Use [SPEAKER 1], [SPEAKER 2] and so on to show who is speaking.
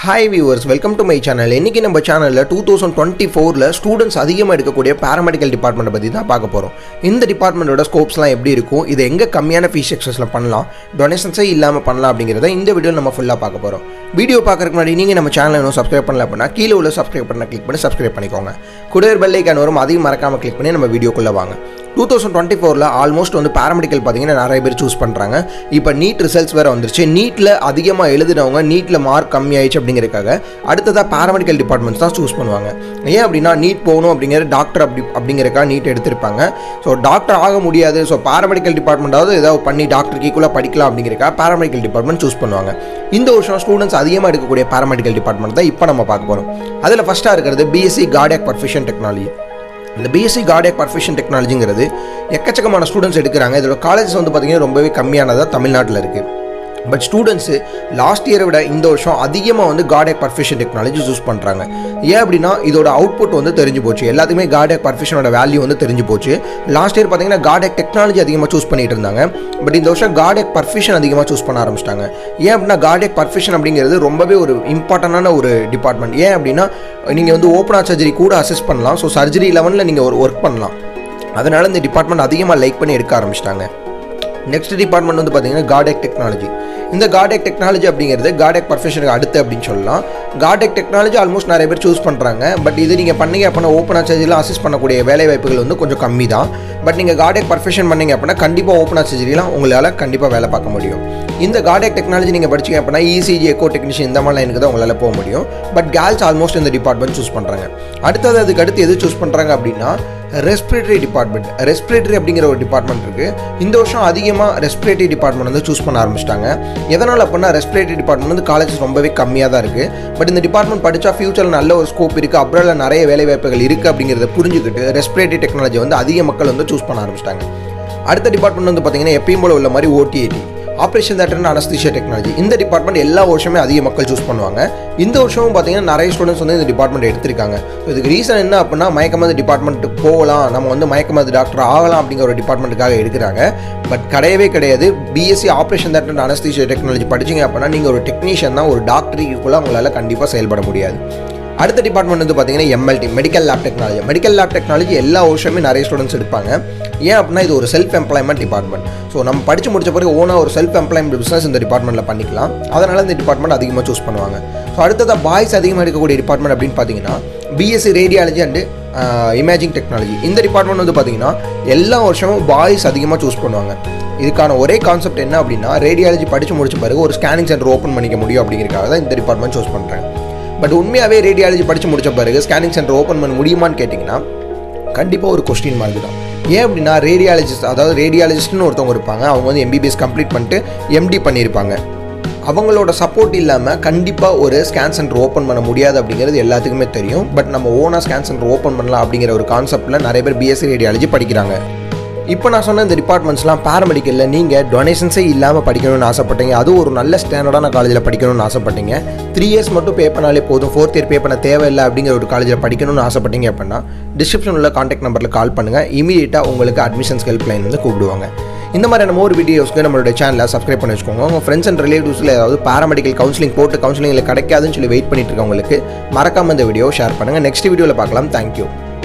[SPEAKER 1] Hi viewers, welcome to my channel. இன்னைக்கு நம்ம சேனல்ல 2024ல ஸ்டூடண்ட்ஸ் அதிகமாக எடுக்கக்கூடிய பாராமெடிக்கல் டிபார்ட்மெண்ட் பற்றி தான் பார்க்க போகிறோம். இந்த டிபார்ட்மெண்ட்டோட ஸ்கோப்ஸ்லாம் எப்படி இருக்கும், இது எங்கே கம்மியான ஃபீஸ் ஸ்ட்ரக்சர்ஸில் பண்ணலாம், டொனேஷன்ஸே இல்லாமல் பண்ணலாம் அப்படிங்கிறத இந்த வீடியோவில் நம்ம ஃபுல்லாக பார்க்க போகிறோம். வீடியோ பார்க்கறதுக்கு முன்னாடி நீங்கள் நம்ம சேனலை இன்னும் சப்ஸ்கிரைப் பண்ணல அப்படின்னா கீழே உள்ள சப்ஸ்கிரைப் பண்ண கிளிக் பண்ணி சப்ஸ்கிரைப் பண்ணிக்கோங்க. கூடவே பெல் ஐகான் வரும், அதையும் மறக்காமல் கிளிக் பண்ணி நம்ம வீடியோக்குள்ளே வாங்க. 2024ல் ஆல்மோஸ்ட் வந்து பாராமெடிக்கல் பார்த்தீங்கன்னா நிறைய பேர் சூஸ் பண்ணுறாங்க. இப்போ நீட் ரிசல்ட்ஸ் வேறு வந்துருச்சு. நீட்டில் அதிகமாக எழுதுனவங்க நீட்டில் மார்க் கம்மியாயிடுச்சு அப்படிங்கிறதுக்காக அடுத்ததாக பாராமெடிக்கல் டிபார்ட்மெண்ட்ஸ் தான் சூஸ் பண்ணுவாங்க. ஏன் அப்படின்னா நீட் போகணும் அப்படிங்கிற டாக்டர் அப்படிங்கிறக்காக நீட் எடுத்திருப்பாங்க. ஸோ டாக்டர் ஆக முடியாது, ஸோ பாராமெடிக்கல் டிபார்ட்மெண்ட்டாவது ஏதாவது பண்ணி டாக்டருக்கு ஈக்குவலாக படிக்கலாம் அப்படிங்கிறக்காக பாராமெடிக்கல் டிபார்ட்மெண்ட் சூஸ் பண்ணுவாங்க. இந்த வருஷம் ஸ்டூடெண்ட்ஸ் அதிகமாக எடுக்கக்கூடிய பாராமெடிக்கல் டிபார்ட்மெண்ட் தான் இப்போ நம்ம பார்க்க போகிறோம். அதில் ஃபஸ்ட்டாக இருக்கிறது பிஎஸ்சி கார்டியாக் பர்ஃபியூஷன் டெக்னாலஜி. இந்த பிஎஸ்சி கார்டியாக் பர்ஃபியூஷன் டெக்னாலஜிங்கிறது எக்கச்சக்கமான ஸ்டூடெண்ட்ஸ் எடுக்கிறாங்க. இதோட காலேஜஸ் வந்து பார்த்திங்கன்னா ரொம்பவே கம்மியானதாக தமிழ்நாட்டில் இருக்குது. பட் ஸ்டூடெண்ட்ஸு லாஸ்ட் இயரை விட இந்த வருஷம் அதிகமாக வந்து கார்டியாக் பர்ஃபியூஷன் டெக்னாலஜி யூஸ் பண்ணுறாங்க. ஏன் அப்படின்னா இதோட அவுட்புட் வந்து தெரிஞ்சு போச்சு. எல்லாத்துக்குமே கார்டியாக் பர்ஃபியூஷனோட வேல்யூ வந்து தெரிஞ்சு போச்சு. லாஸ்ட் இயர் பார்த்தீங்கன்னா கார்டியாக் டெக்னாலஜி அதிகமாக சூஸ் பண்ணிட்டு இருந்தாங்க. பட் இந்த வருஷம் கார்டியாக் பர்ஃபியூஷன் அதிகமாக சூஸ் பண்ண ஆரம்பிச்சிட்டாங்க. ஏன் அப்படின்னா கார்டியாக் பர்ஃபியூஷன் அப்படிங்கிறது ரொம்பவே ஒரு இம்பார்ட்டண்டான ஒரு டிபார்ட்மெண்ட். ஏன் அப்படின்னா நீங்கள் வந்து ஓப்பன் ஹார்ட் சர்ஜரி கூட அசஸ் பண்ணலாம். ஸோ சர்ஜரி லெவலில் நீங்கள் ஒரு ஒர்க் பண்ணலாம். அதனால் இந்த டிபார்ட்மெண்ட் அதிகமாக லைக் பண்ணி எடுக்க ஆரம்பிச்சிட்டாங்க. நெக்ஸ்ட் டிபார்ட்மெண்ட் வந்து பார்த்தீங்கன்னா கார்டியாக் டெக்னாலஜி. இந்த கார்டியாக் டெக்னாலஜி அப்படிங்கிறது கார்டியாக் பர்ஃபியூஷனுக்கு அடுத்து அப்படின்னு சொல்லலாம். கார்டியாக் டெக்னாலஜி ஆல்மோஸ்ட் நிறைய பேர் சூஸ் பண்ணுறாங்க. பட் இது நீங்கள் பண்ணீங்க அப்படின்னா ஓப்பன் ஹார்ட் சர்ஜரியில் அசிஸ்ட் பண்ணக்கூடிய வேலை வாய்ப்புகள் வந்து கொஞ்சம் கம்மி தான். பட் நீங்கள் கார்டியாக் பர்ஃபியூஷன் பண்ணீங்க அப்படின்னா கண்டிப்பாக ஓப்பன் ஹார்ட் சர்ஜரிலாம் உங்களால் கண்டிப்பாக வேலை பார்க்க முடியும். இந்த கார்டியாக் டெக்னாலஜி நீங்கள் படிச்சிங்க அப்படின்னா இசிஜி எக்கோ டெக்னீஷியன் இந்த மாதிரி லைனுக்கு தான் உங்களால் போக முடியும். பட் கேர்ள்ஸ் ஆல்மோஸ்ட் இந்த டிபார்ட்மெண்ட் சூஸ் பண்ணுறாங்க. அடுத்தது அதுக்கு அடுத்து எது சூஸ் பண்ணுறாங்க அப்படின்னா ரெஸ்பிரேட்டரி டிபார்ட்மெண்ட். ரெஸ்பிரேட்டரி அப்படிங்கிற ஒரு டிபார்ட்மெண்ட் இருக்குது. இந்த வருஷம் அதிகமாக ரெஸ்பிரேட்டரி டிபார்ட்மெண்ட் வந்து சூஸ் பண்ண ஆரம்பிச்சிட்டாங்க. எதனால் அப்படின்னா ரெஸ்பிரேட்டரி டிபார்ட்மெண்ட் வந்து காலேஜஸ் ரொம்பவே கம்மியாக தான் இருக்குது. பட் இந்த டிபார்ட்மெண்ட் படித்தா ஃபியூச்சரில் நல்ல ஒரு ஸ்கோப் இருக்குது, அப்ராடில் நிறைய வேலை வாய்ப்புகள் இருக்குது அப்படிங்கிறத புரிஞ்சுக்கிட்டு ரெஸ்பிரேட்டரி டெக்னாலஜி வந்து அதிக மக்கள் வந்து சூஸ் பண்ண ஆரம்பிச்சிட்டாங்க. அடுத்த டிபார்ட்மெண்ட் வந்து பார்த்திங்கன்னா எப்பயும் போல உள்ள மாதிரி OTAT, operation theatre and anaesthesia technology. இந்த டிபார்ட்மெண்ட் எல்லா வருஷமே அதிக மக்கள் சூஸ் பண்ணுவாங்க. இந்த வருஷமும் பார்த்தீங்கன்னா நிறைய ஸ்டூடெண்ட்ஸ் வந்து இந்த டிபார்ட்மெண்ட் எடுத்திருக்காங்க. ஸோ இதுக்கு ரீசன் என்ன அப்படின்னா மயக்கமருந்து டிபார்ட்மெண்ட்டுக்கு போகலாம், நம்ம வந்து மயக்கமருந்து டாக்டர் ஆகலாம் அப்படிங்கிற ஒரு டிபார்ட்மெண்ட்டுக்காக எடுக்கிறாங்க. பட் கிடையவே கிடையாது. BSc operation theatre and anaesthesia technology படிச்சிங்க அப்படின்னா நீங்கள் ஒரு டெக்னீஷியன் தான், ஒரு டாக்டருக்குள்ளே உங்களால் கண்டிப்பாக செயல்பட முடியாது. அடுத்த டிபார்ட்மெண்ட் வந்து பார்த்தீங்கன்னா MLD, medical lab technology. Medical lab technology எல்லா வருஷமே நிறைய ஸ்டூடெண்ட்ஸ் எடுப்பாங்க. ஏன் அப்படின்னா இது ஒரு செல்ஃப் எம்ப்ளாய்மெண்ட் டிபார்ட்மெண்ட். ஸோ நம்ம படித்து முடிச்ச பிறகு ஓனாக ஒரு செல்ஃப் எம்ப்ளாய்மெண்ட் பிஸ்னஸ் இந்த டிபார்ட்மெண்ட்டில் பண்ணிக்கலாம். அதனால் இந்த டிபார்ட்மெண்ட் அதிகமாக சூஸ் பண்ணுவாங்க. ஸோ அடுத்ததாக பாய்ஸ் அதிகமாக எடுக்கக்கூடிய டிபார்ட்மெண்ட் அப்படின்னு பார்த்தீங்கன்னா BSc radiology and imaging technology. இந்த டிபார்ட்மெண்ட் வந்து பார்த்தீங்கன்னா எல்லா வருஷமும் பாய்ஸ் அதிகமாக சூஸ் பண்ணுவாங்க. இதுக்கான ஒரே கான்செப்ட் என்ன அப்படின்னா ரேடியாலஜி படித்து முடிச்ச பிறகு ஒரு ஸ்கேனிங் சென்டர் ஓப்பன் பண்ணிக்க முடியும் அப்படிங்கிறதுக்காக தான் இந்த டிபார்ட்மெண்ட் சூஸ் பண்ணுறாங்க. பட் உண்மையாகவே ரேடியாலஜி படித்து முடிச்ச பிறகு ஸ்கேனிங் சென்டர் ஓப்பன் பண்ண முடியுமான்னு கேட்டிங்கன்னா கண்டிப்பாக ஒரு கொஸ்டின் மார்க் தான். ஏன் அப்படின்னா ரேடியாலஜிஸ்ட், அதாவது ரேடியாலஜிஸ்ட்னு ஒருத்தவங்க இருப்பாங்க, அவங்க வந்து எம்பிபிஎஸ் கம்ப்ளீட் பண்ணிட்டு எம்டி பண்ணியிருப்பாங்க. அவங்களோட சப்போர்ட் இல்லாமல் கண்டிப்பாக ஒரு ஸ்கேன் சென்டர் ஓப்பன் பண்ண முடியாது அப்படிங்கிறது எல்லாத்துக்குமே தெரியும். பட் நம்ம ஓனாக ஸ்கேன் சென்டர் ஓப்பன் பண்ணலாம் அப்படிங்கிற ஒரு கான்செப்டில் நிறைய பேர் பிஎஸ்சி ரேடியாலஜி படிக்கிறாங்க. இப்போ நான் சொன்ன இந்த டிபார்ட்மெண்ட்ஸ்லாம் பாராமெடிக்கலில் நீங்கள் டொனேஷன்ஸே இல்லாமல் படிக்கணும்னு ஆசைப்பட்டீங்க, அதுவும் ஒரு நல்ல ஸ்டாண்டர்டான காலேஜில் படிக்கணும்னு ஆசைப்பட்டீங்க, 3 இயர்ஸ் மட்டும் பே பண்ணாலே போதும், 4th இயர் பே பண்ண தேவையில்லை அப்படிங்கிற ஒரு காலேஜில் படிக்கணும்னு ஆசைப்பட்டீங்க அப்படின்னா டிஸ்கிரிப்ஷன் உள்ள கான்டாக்ட் நம்பரில் கால் பண்ணுங்கள். இமீடியட்டாக உங்களுக்கு அட்மிஷன்ஸ் ஹெல்ப் லைன் வந்து கூப்பிடுவாங்க. இந்த மாதிரியான மோர் வீடியோஸ்க்கு நம்மளோட சேனலை சப்ஸ்கிரைப் பண்ணி வச்சுக்கோங்க. உங்கள் ஃப்ரெண்ட்ஸ் அண்ட் ரிலேட்டிவ்ஸில் ஏதாவது பாராமெடிக்கல் கவுன்சிலிங் போட்டு கவுன்சிலிங்கில் கிடைக்காதுன்னு சொல்லி வெயிட் பண்ணிட்டு இருக்கவங்களுக்கு மறக்காமல் இந்த வீடியோ ஷேர் பண்ணுங்கள். நெக்ஸ்ட் வீடியோவில் பார்க்கலாம். தேங்க்யூ.